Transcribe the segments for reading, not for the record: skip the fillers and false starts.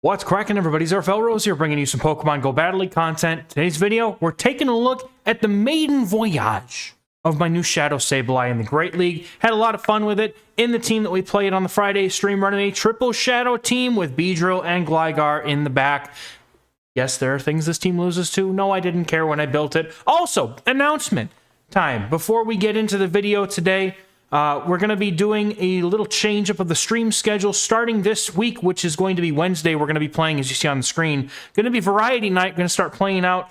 What's cracking, everybody? XehrFelrose here, bringing you some Pokemon Go Battle League content. Today's video, we're taking a look at the maiden voyage of my new Shadow Sableye in the Great League. Had a lot of fun with it in the team that we played on the Friday stream, running a triple Shadow team with Beedrill and Gligar in the back. Yes, there are things this team loses to. No, I didn't care when I built it. Also, announcement time. Before we get into the video today, we're going to be doing a little change up of the stream schedule starting this week, which is going to be Wednesday. We're going to be playing, as you see on the screen, going to be Variety Night. Going to start playing out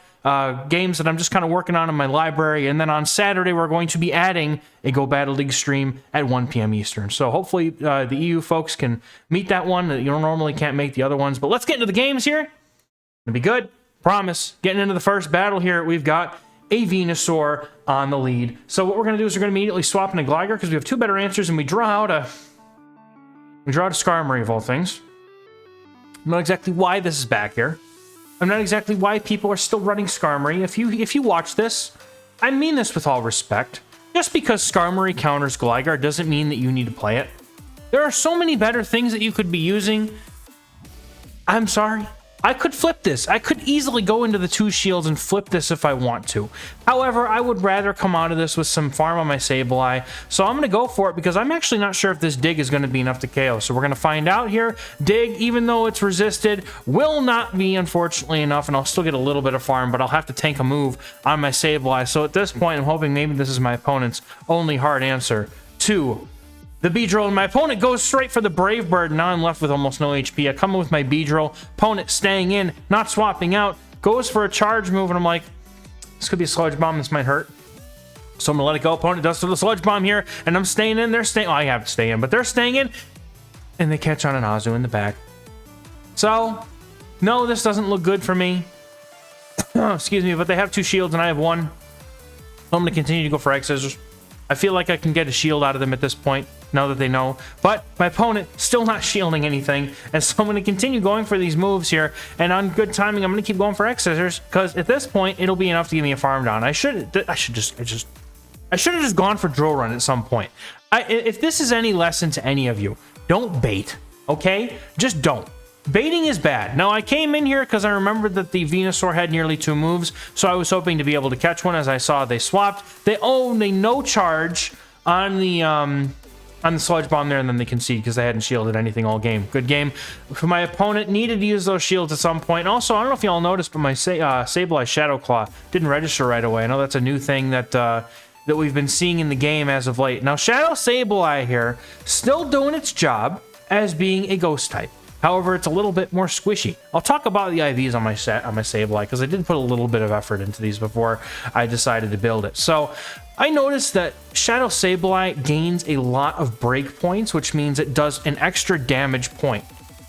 games that I'm just kind of working on in my library. And then on Saturday, we're going to be adding a Go Battle League stream at 1 p.m. Eastern. So hopefully the EU folks can meet that one. You normally can't make the other ones. But let's get into the games here. It'll be good. Promise. Getting into the first battle here, we've got a Venusaur on the lead. So what we're going to do is we're going to immediately swap into Gligar because we have two better answers, and we draw out a Skarmory of all things. I'm not exactly why this is back here. I'm not exactly why people are still running Skarmory. If you watch this, I mean this with all respect. Just because Skarmory counters Gligar doesn't mean that you need to play it. There are so many better things that you could be using. I'm sorry. I could flip this. I could easily go into the two shields and flip this if I want to. However, I would rather come out of this with some farm on my Sableye. So I'm going to go for it because I'm actually not sure if this dig is going to be enough to KO. So we're going to find out here. Dig, even though it's resisted, will not be, unfortunately, enough. And I'll still get a little bit of farm, but I'll have to tank a move on my Sableye. So at this point, I'm hoping maybe this is my opponent's only hard answer to the Beedrill, and my opponent goes straight for the Brave Bird. Now I'm left with almost no HP. I come in with my Beedrill. Opponent staying in, not swapping out. Goes for a charge move, and I'm like, this could be a Sludge Bomb. This might hurt. So I'm going to let it go. Opponent does for the Sludge Bomb here, and I'm staying in. They're staying. Oh, I have to stay in, but they're staying in. And they catch on an Azu in the back. So, no, this doesn't look good for me. Excuse me, but they have two shields, and I have one. So I'm going to continue to go for X-Scissors. I feel like I can get a shield out of them at this point, now that they know. But my opponent still not shielding anything, and so I'm going to continue going for these moves here. And on good timing, I'm going to keep going for X-Scissors, because at this point, it'll be enough to give me a farm down. I should have just gone for Drill Run at some point. If this is any lesson to any of you, don't bait, okay? Just don't. Baiting is bad. Now, I came in here because I remembered that the Venusaur had nearly two moves, so I was hoping to be able to catch one. As I saw, they swapped. They no charge on the Sludge Bomb there, and then they concede because they hadn't shielded anything all game. Good game. For my opponent, needed to use those shields at some point. And also, I don't know if y'all noticed, but my Sableye Shadow Claw didn't register right away. I know that's a new thing that we've been seeing in the game as of late. Now, Shadow Sableye here, still doing its job as being a Ghost type. However, it's a little bit more squishy. I'll talk about the IVs on my Sableye because I did put a little bit of effort into these before I decided to build it. So I noticed that Shadow Sableye gains a lot of break points, which means it does an extra damage point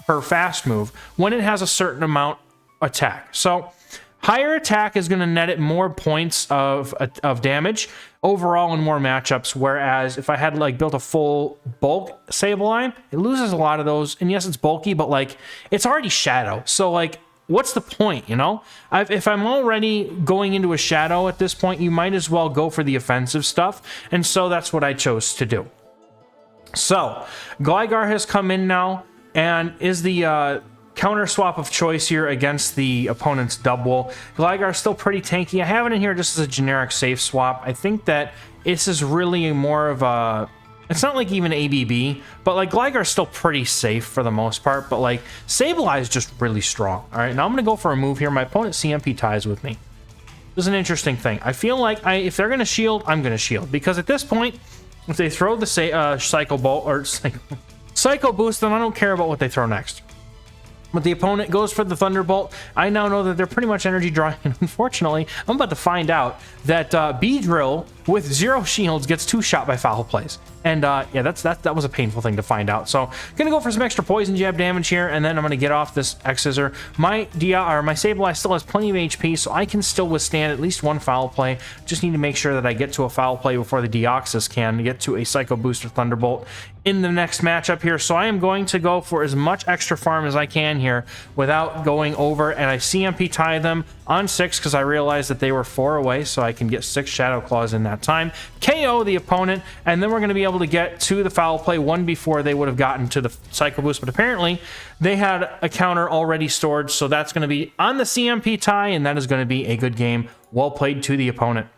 per fast move when it has a certain amount attack. So higher attack is going to net it more points of damage overall in more matchups, whereas if I had like built a full bulk Sableye, it loses a lot of those. And yes, it's bulky, but like it's already Shadow. So like, what's the point, you know? If I'm already going into a Shadow at this point, you might as well go for the offensive stuff. And so that's what I chose to do. So Gligar has come in now and is the counter swap of choice here against the opponent's double. Gligar still pretty tanky. I have it in here just as a generic safe swap. I think that this is really more of a... It's not like even ABB, but like Gligar's still pretty safe for the most part, but like Sableye is just really strong. All right, now I'm going to go for a move here. My opponent CMP ties with me. This is an interesting thing. I feel like if they're going to shield, I'm going to shield, because at this point, if they throw the Psycho Bolt or Psycho Boost, then I don't care about what they throw next. But the opponent goes for the Thunderbolt. I now know that they're pretty much energy drawing. And unfortunately, I'm about to find out that Beedrill with 0 shields gets 2-shot by foul plays. And yeah, that was a painful thing to find out. So gonna go for some extra poison jab damage here, and then I'm gonna get off this X-Scissor. My Sableye still has plenty of HP, so I can still withstand at least one foul play. Just need to make sure that I get to a foul play before the Deoxys can get to a Psycho Boost or Thunderbolt in the next matchup here. So I am going to go for as much extra farm as I can here without going over, and I CMP tie them. on 6 because I realized that they were 4 away, so I can get 6 Shadow Claws in that time. KO the opponent, and then we're going to be able to get to the foul play one before they would have gotten to the Cycle Boost, but apparently they had a counter already stored, so that's going to be on the CMP tie, and that is going to be a good game. Well played to the opponent.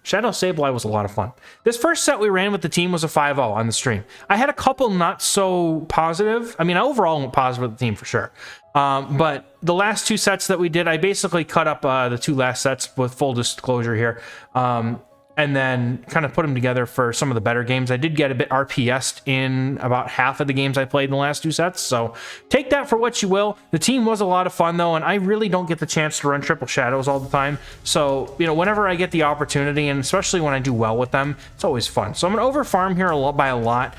Shadow Sableye was a lot of fun. This first set we ran with the team was a 5-0 on the stream. I had a couple not so positive. I mean, I overall went positive with the team for sure. But the last 2 sets that we did, I basically cut up the 2 last sets with full disclosure here. And then kind of put them together for some of the better games. I did get a bit RPS'd in about half of the games I played in the last 2 sets, so take that for what you will. The team was a lot of fun, though, and I really don't get the chance to run triple shadows all the time. So, you know, whenever I get the opportunity, and especially when I do well with them, it's always fun. So I'm going to overfarm here by a lot.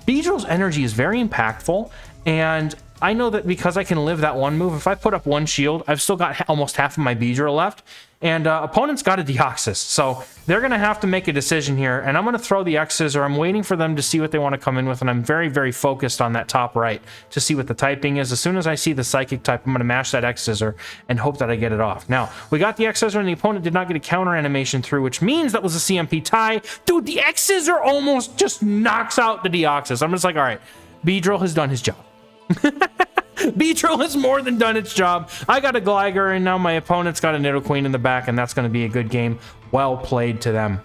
Beedrill's energy is very impactful, and I know that because I can live that one move, if I put up 1 shield, I've still got almost half of my Beedrill left, and opponent's got a Deoxys, so they're going to have to make a decision here, and I'm going to throw the X-Scissor. I'm waiting for them to see what they want to come in with, and I'm very, very focused on that top right to see what the typing is. As soon as I see the Psychic type, I'm going to mash that X-Scissor and hope that I get it off. Now, we got the X-Scissor, and the opponent did not get a counter animation through, which means that was a CMP tie. Dude, the X-Scissor almost just knocks out the Deoxys. I'm just like, all right, Beedrill has done his job. Beedrill has more than done its job. I got a Gligar, and now my opponent's got a Nidoqueen in the back, and that's going to be a good game. Well played to them.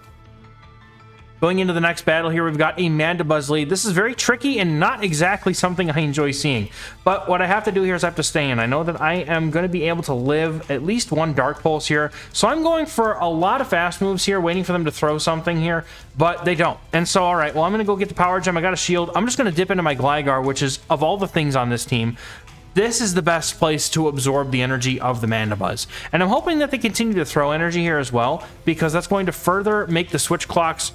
Going into the next battle here, we've got a Mandibuzz lead. This is very tricky and not exactly something I enjoy seeing. But what I have to do here is I have to stay in. I know that I am going to be able to live at least 1 Dark Pulse here. So I'm going for a lot of fast moves here, waiting for them to throw something here. But they don't. And so, all right, well, I'm going to go get the Power Gem. I got a shield. I'm just going to dip into my Gligar, which is, of all the things on this team, this is the best place to absorb the energy of the Mandibuzz. And I'm hoping that they continue to throw energy here as well, because that's going to further make the switch clocks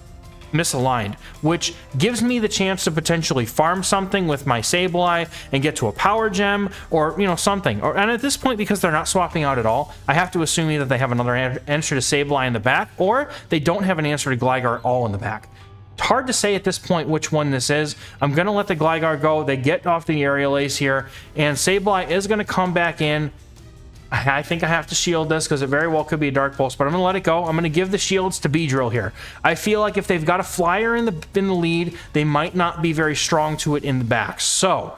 misaligned, which gives me the chance to potentially farm something with my Sableye and get to a Power Gem, or, you know, something. And at this point, because they're not swapping out at all, I have to assume either they have another answer to Sableye in the back, or they don't have an answer to Gligar at all in the back. It's hard to say at this point which one this is. I'm going to let the Gligar go. They get off the Aerial Ace here, and Sableye is going to come back in. I think I have to shield this because it very well could be a Dark Pulse, but I'm going to let it go. I'm going to give the shields to Beedrill here. I feel like if they've got a Flyer in the lead, they might not be very strong to it in the back. So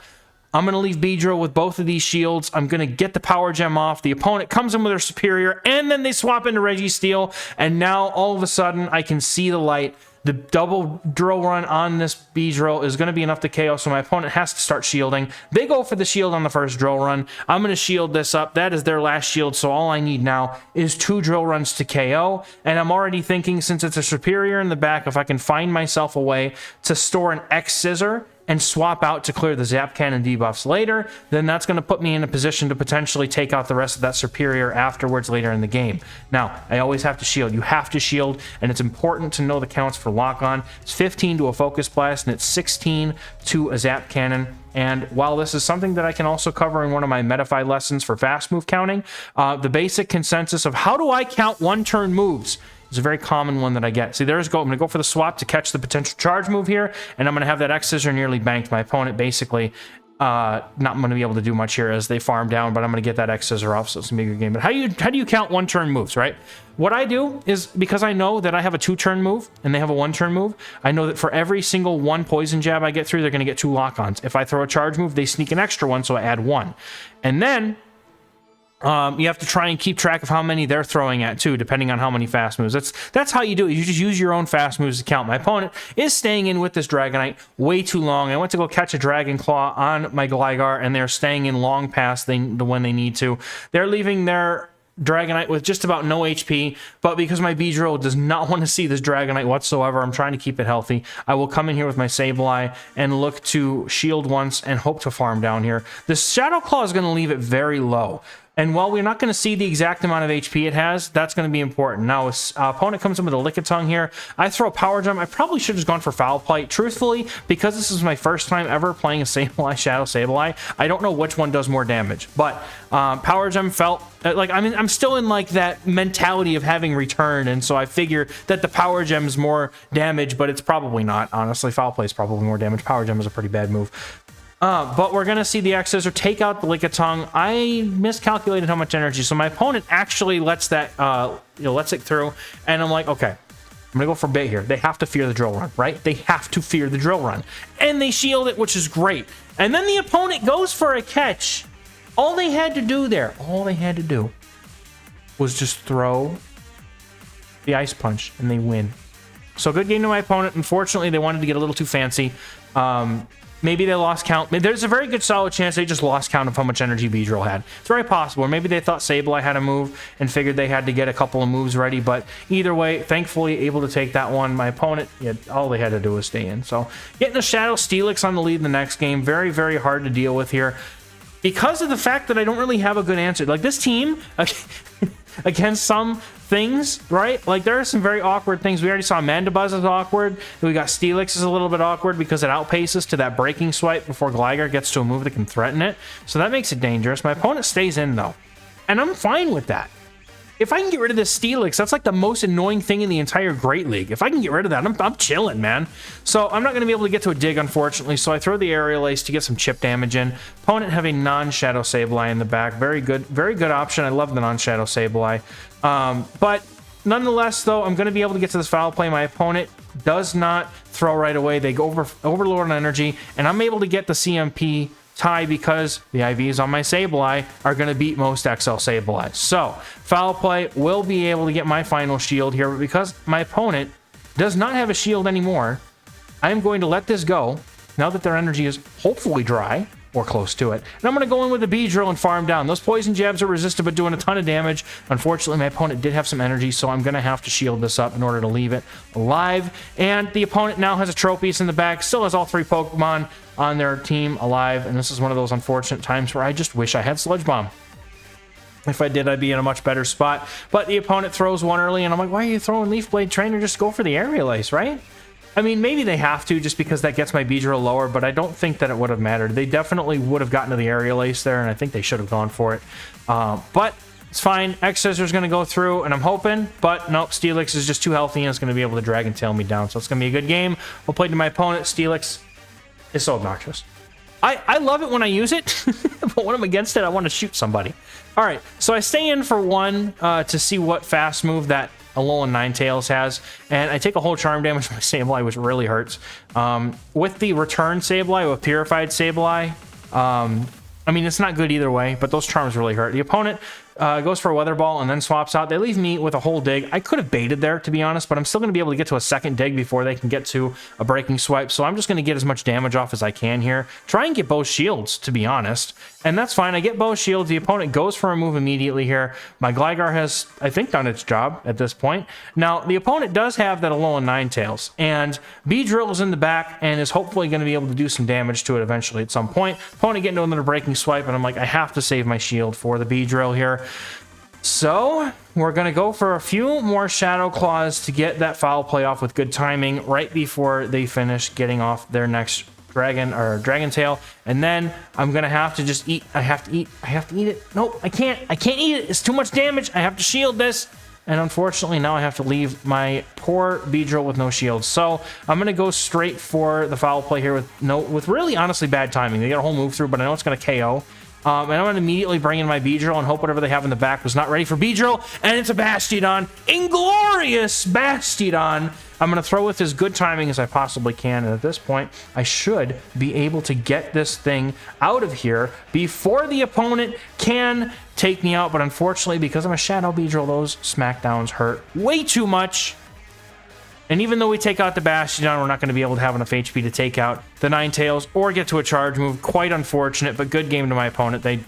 I'm going to leave Beedrill with both of these shields. I'm going to get the Power Gem off. The opponent comes in with their Superior, and then they swap into Registeel, and now all of a sudden I can see the light. The double drill run on this Beedrill is going to be enough to KO, so my opponent has to start shielding. They go for the shield on the first drill run. I'm going to shield this up. That is their last shield, so all I need now is 2 drill runs to KO, and I'm already thinking, since it's a Superior in the back, if I can find myself a way to store an X-Scissor and swap out to clear the Zap Cannon debuffs later, then that's going to put me in a position to potentially take out the rest of that Superior afterwards later in the game. Now, I always have to shield. You have to shield, and it's important to know the counts for lock-on. It's 15 to a Focus Blast, and it's 16 to a Zap Cannon. And while this is something that I can also cover in one of my Metafy lessons for fast move counting, the basic consensus of how do I count 1-turn moves is a very common one that I get. See, I'm going to go for the swap to catch the potential charge move here, and I'm going to have that X-Scissor nearly banked. My opponent basically not going to be able to do much here as they farm down, but I'm going to get that X-Scissor off, so it's going to be a good game. But how do you count 1-turn moves, right? What I do is, because I know that I have a 2-turn move and they have a 1-turn move, I know that for every single 1 poison jab I get through, they're going to get 2 lock-ons. If I throw a charge move, they sneak an extra one, so I add 1. And then you have to try and keep track of how many they're throwing at too, depending on how many fast moves. That's how you do it. You just use your own fast moves to count. My opponent is staying in with this Dragonite way too long. I went to go catch a Dragon Claw on my Gligar, and they're staying in long past the when they need to. They're leaving their Dragonite with just about no HP, but because my Beedrill does not want to see this Dragonite whatsoever, I'm trying to keep it healthy. I will come in here with my Sableye and look to shield once and hope to farm down here. The Shadow Claw is going to leave it very low. And while we're not going to see the exact amount of HP it has, that's going to be important. Now, opponent comes in with a Lickitung here. I throw a Power Gem. I probably should have just gone for Foul Play. Truthfully, because this is my first time ever playing a Sableye, Shadow Sableye, I don't know which one does more damage. But Power Gem felt like, I mean, I'm still in like that mentality of having returned, and so I figure that the Power Gem is more damage, but it's probably not. Honestly, Foul Play is probably more damage. Power Gem is a pretty bad move. But we're going to see the X-Scissor take out the Lickitung. I miscalculated how much energy, so my opponent actually lets that, lets it through, and I'm like, okay, I'm going to go for bait here. They have to fear the drill run, right? They have to fear the drill run. And they shield it, which is great. And then the opponent goes for a catch. All they had to do was just throw the Ice Punch, and they win. So good game to my opponent. Unfortunately, they wanted to get a little too fancy. Maybe they lost count. There's a very good solid chance they just lost count of how much energy Beedrill had. It's very possible. Or maybe they thought Sableye had a move and figured they had to get a couple of moves ready. But either way, thankfully able to take that one. My opponent, all they had to do was stay in. So getting a Shadow Steelix on the lead in the next game. Very, very hard to deal with here. Because of the fact that I don't really have a good answer. Like this team, against some things, right? Like there are some very awkward things. We already saw Mandibuzz is awkward. We got Steelix is a little bit awkward because it outpaces to that breaking swipe before Gligar gets to a move that can threaten it. So that makes it dangerous. My opponent stays in though. And I'm fine with that. If I can get rid of this Steelix, that's like the most annoying thing in the entire Great League. If I can get rid of that, I'm chilling, man. So I'm not going to be able to get to a dig, unfortunately. So I throw the Aerial Ace to get some chip damage in. Opponent have a non-Shadow Sableye in the back. Very good option. I love the non-Shadow Sableye. But nonetheless, though, I'm going to be able to get to this foul play. My opponent does not throw right away. They go overload on energy, and I'm able to get the CMP tie because the IVs on my Sableye are going to beat most XL Sableye. So, foul play will be able to get my final shield here, but because my opponent does not have a shield anymore, I'm going to let this go now that their energy is hopefully dry or close to it. And I'm going to go in with the Beedrill and farm down. Those poison jabs are resistant but doing a ton of damage. Unfortunately, my opponent did have some energy, so I'm going to have to shield this up in order to leave it alive. And the opponent now has a Tropius in the back, still has all 3 Pokemon on their team alive, and this is one of those unfortunate times where I just wish I had Sludge Bomb. If I did, I'd be in a much better spot. But the opponent throws one early, and I'm like, why are you throwing Leaf Blade Trainer? Just go for the Aerial Ace, right? I mean, maybe they have to just because that gets my Beedrill lower, but I don't think that it would have mattered. They definitely would have gotten to the Aerial Ace there, and I think they should have gone for it. But it's fine. X-Scissor's going to go through, and I'm hoping, but nope, Steelix is just too healthy, and it's going to be able to Dragon Tail me down. So it's going to be a good game. We'll play to my opponent. Steelix is so obnoxious. I love it when I use it, but when I'm against it, I want to shoot somebody. All right, so I stay in for one to see what fast move that Alolan Ninetails has, and I take a whole charm damage from my Sableye, which really hurts. With the return Sableye, with Purified Sableye, I mean, it's not good either way, but those charms really hurt. The opponent goes for a Weather Ball and then swaps out. They leave me with a whole dig. I could have baited there, to be honest, but I'm still going to be able to get to a second dig before they can get to a breaking swipe. So I'm just going to get as much damage off as I can here. Try and get both shields, to be honest. And that's fine. I get both shields. The opponent goes for a move immediately here. My Gligar has, I think, done its job at this point. Now, the opponent does have that Alolan Ninetails, and Beedrill is in the back and is hopefully going to be able to do some damage to it eventually at some point. Opponent getting to another breaking swipe, and I'm like, I have to save my shield for the Beedrill here. So we're going to go for a few more Shadow Claws to get that foul play off with good timing right before they finish getting off their next Dragon Tail. And then I'm going to have to just eat. I have to eat it. Nope, I can't eat it. It's too much damage. I have to shield this. And unfortunately, now I have to leave my poor Beedrill with no shield. So I'm going to go straight for the foul play here with really honestly bad timing. They got a whole move through, but I know it's going to KO. And I'm going to immediately bring in my Beedrill and hope whatever they have in the back was not ready for Beedrill. And it's a Bastiodon. Inglorious Bastiodon. I'm going to throw with as good timing as I possibly can. And at this point, I should be able to get this thing out of here before the opponent can take me out. But unfortunately, because I'm a Shadow Beedrill, those smackdowns hurt way too much. And even though we take out the Bastiodon, we're not going to be able to have enough HP to take out the Ninetails or get to a charge move. Quite unfortunate, but good game to my opponent.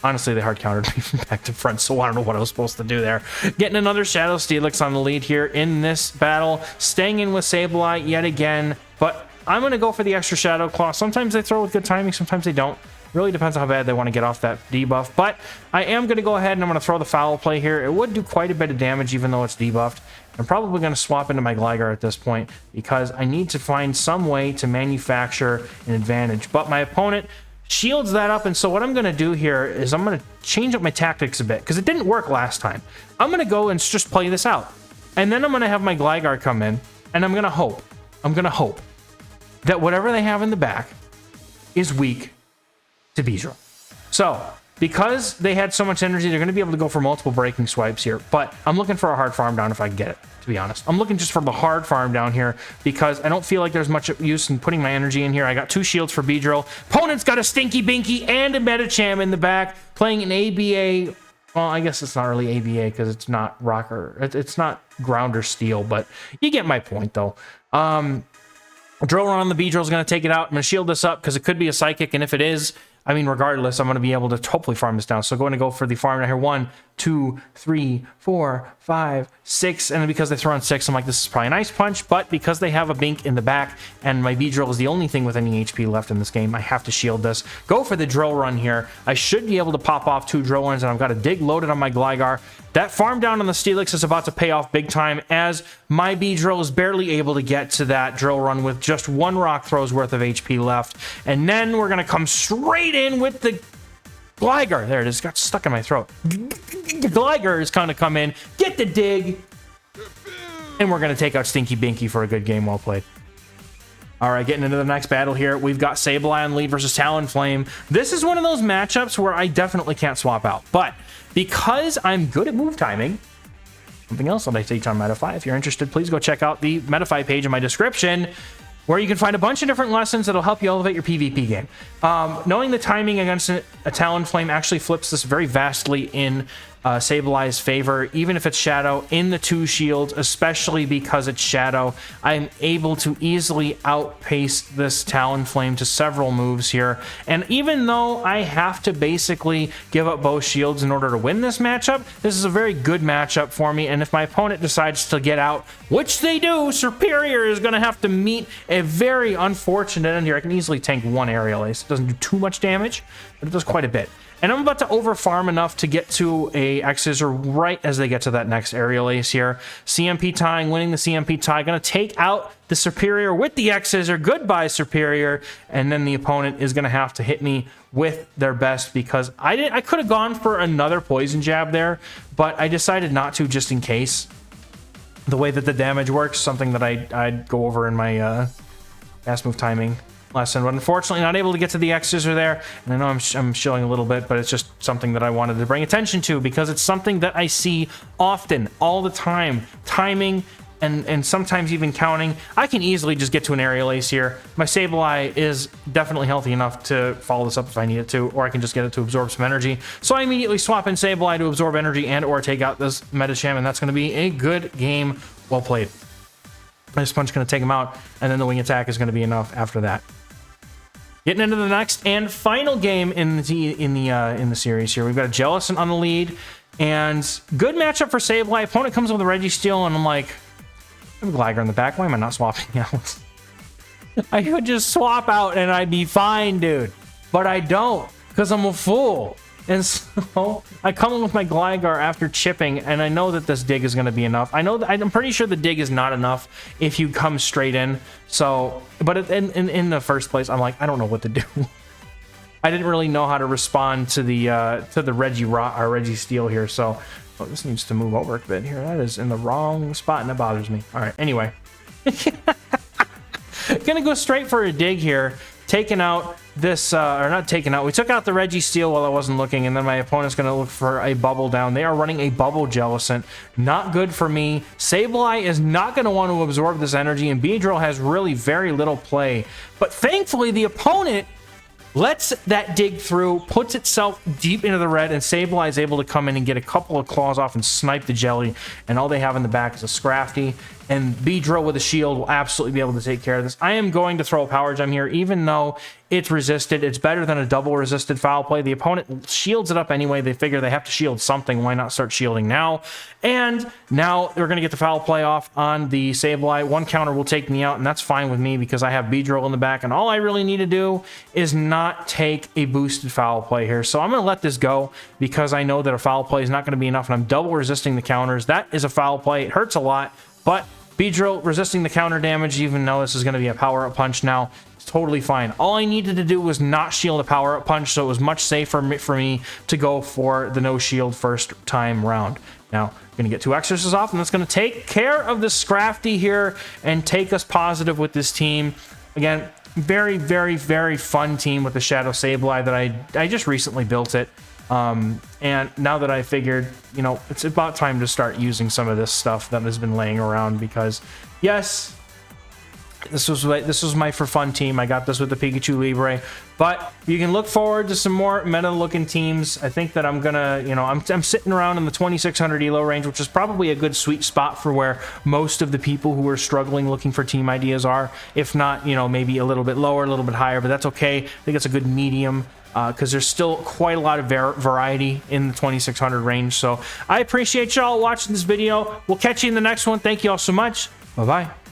Honestly, they hard countered me from back to front, so I don't know what I was supposed to do there. Getting another Shadow Steelix on the lead here in this battle. Staying in with Sableye yet again, but I'm going to go for the extra Shadow Claw. Sometimes they throw with good timing, sometimes they don't. Really depends on how bad they want to get off that debuff, but I am going to go ahead and I'm going to throw the foul play here. It would do quite a bit of damage even though it's debuffed. I'm probably going to swap into my Gligar at this point because I need to find some way to manufacture an advantage. But my opponent shields that up, and so what I'm going to do here is I'm going to change up my tactics a bit because it didn't work last time. I'm going to go and just play this out. And then I'm going to have my Gligar come in, and I'm going to hope that whatever they have in the back is weak to Beedrill. So, because they had so much energy, they're going to be able to go for multiple breaking swipes here. But I'm looking for a hard farm down if I can get it, to be honest. I'm looking just for the hard farm down here because I don't feel like there's much use in putting my energy in here. I got 2 shields for Beedrill. Opponent's got a Stinky Binky and a Medicham in the back, playing an ABA. Well, I guess it's not really ABA because it's not rocker. It's not ground or steel, but you get my point, though. Drill Run on the Beedrill is going to take it out. I'm going to shield this up because it could be a Psychic, and if it is, I mean, regardless, I'm going to be able to hopefully farm this down. So going to go for the farm down here. 1, 2, 3, 4, 5, 6. And then because they throw on 6, I'm like, this is probably an Ice Punch. But because they have a Bink in the back and my Beedrill is the only thing with any HP left in this game, I have to shield this. Go for the Drill Run here. I should be able to pop off 2 Drill Runs, and I've got a Dig loaded on my Gligar. That farm down on the Steelix is about to pay off big time as my Beedrill is barely able to get to that Drill Run with just 1 Rock Throw's worth of HP left. And then we're going to come straight in with the Gligar. There it is. Got stuck in my throat. The Gligar is going to come in, get the Dig, and we're going to take out Stinky Binky for a good game. Well played. All right, getting into the next battle here. We've got Sableye on lead versus Talonflame. This is one of those matchups where I definitely can't swap out. But because I'm good at move timing, something else that I teach on Metafy. If you're interested, please go check out the Metafy page in my description, where you can find a bunch of different lessons that'll help you elevate your PvP game. Knowing the timing against a Talonflame actually flips this very vastly in Sableye's favor, even if it's Shadow in the 2 shields, especially because it's Shadow. I'm able to easily outpace this Talonflame to several moves here. And even though I have to basically give up both shields in order to win this matchup, this is a very good matchup for me. And if my opponent decides to get out, which they do, Superior is going to have to meet a very unfortunate end here. I can easily tank 1 Aerial Ace. It doesn't do too much damage, but it does quite a bit. And I'm about to overfarm enough to get to a X-Scissor right as they get to that next Aerial Ace here. CMP tying, winning the CMP tie. Going to take out the Superior with the X-Scissor. Goodbye, Superior. And then the opponent is going to have to hit me with their best because I could have gone for another Poison Jab there, but I decided not to just in case. The way that the damage works, something that I'd go over in my fast move timing lesson, but unfortunately not able to get to the X-Scissor there. And I know I'm shilling a little bit, but it's just something that I wanted to bring attention to because it's something that I see often, all the time. Timing and sometimes even counting. I can easily just get to an Aerial Ace here. My Sableye is definitely healthy enough to follow this up if I need it to, or I can just get it to absorb some energy. So I immediately swap in Sableye to absorb energy and or take out this Medicham, and that's going to be a good game. Well played. This punch is going to take him out, and then the wing attack is going to be enough after that. Getting into the next and final game in the series here, we've got a Jellicent on the lead, and good matchup for Sableye. Opponent comes with a Registeel, and I'm like, I have a Gligar in the back. Why am I not swapping out? I could just swap out and I'd be fine, dude. But I don't, because I'm a fool. And so I come in with my Gligar after chipping, and I know that this dig is going to be enough. I know that I'm pretty sure the dig is not enough if you come straight in. So, but in the first place, I'm like, I don't know what to do. I didn't really know how to respond to the Registeel here. So, oh, this needs to move over a bit here. That is in the wrong spot, and it bothers me. All right, anyway, gonna go straight for a dig here. Taking out this, or not taking out, we took out the Registeel while I wasn't looking, and then my opponent's going to look for a Bubble down. They are running a Bubble Jellicent. Not good for me. Sableye is not going to want to absorb this energy, and Beedrill has really very little play. But thankfully, the opponent lets that dig through, puts itself deep into the red, and Sableye is able to come in and get a couple of claws off and snipe the Jelly, and all they have in the back is a Scrafty, and Beedrill with a shield will absolutely be able to take care of this. I am going to throw a Power Gem here, even though it's resisted. It's better than a double resisted foul play. The opponent shields it up anyway. They figure they have to shield something. Why not start shielding now? And now they're going to get the foul play off on the Sableye. 1 counter will take me out, and that's fine with me because I have Beedrill in the back, and all I really need to do is not take a boosted foul play here. So I'm going to let this go because I know that a foul play is not going to be enough, and I'm double resisting the counters. That is a foul play. It hurts a lot, but Beedrill resisting the counter damage, even though this is going to be a power-up punch now, it's totally fine. All I needed to do was not shield a power-up punch, so it was much safer for me to go for the no-shield first time round. Now, I'm going to get 2 Exorcists off, and that's going to take care of the Scrafty here and take us positive with this team. Again, very, very, very fun team with the Shadow Sableye that I just recently built it. And now that I figured, you know, it's about time to start using some of this stuff that has been laying around, because yes, this was my for fun team. I got this with the Pikachu Libre, but you can look forward to some more meta looking teams. I think that I'm gonna, you know, I'm sitting around in the 2600 elo range, which is probably a good sweet spot for where most of the people who are struggling looking for team ideas are. If not, you know, maybe a little bit lower, a little bit higher, but that's okay. I think it's a good medium, because there's still quite a lot of variety in the 2600 range. So I appreciate y'all watching this video. We'll catch you in the next one. Thank you all so much. Bye-bye.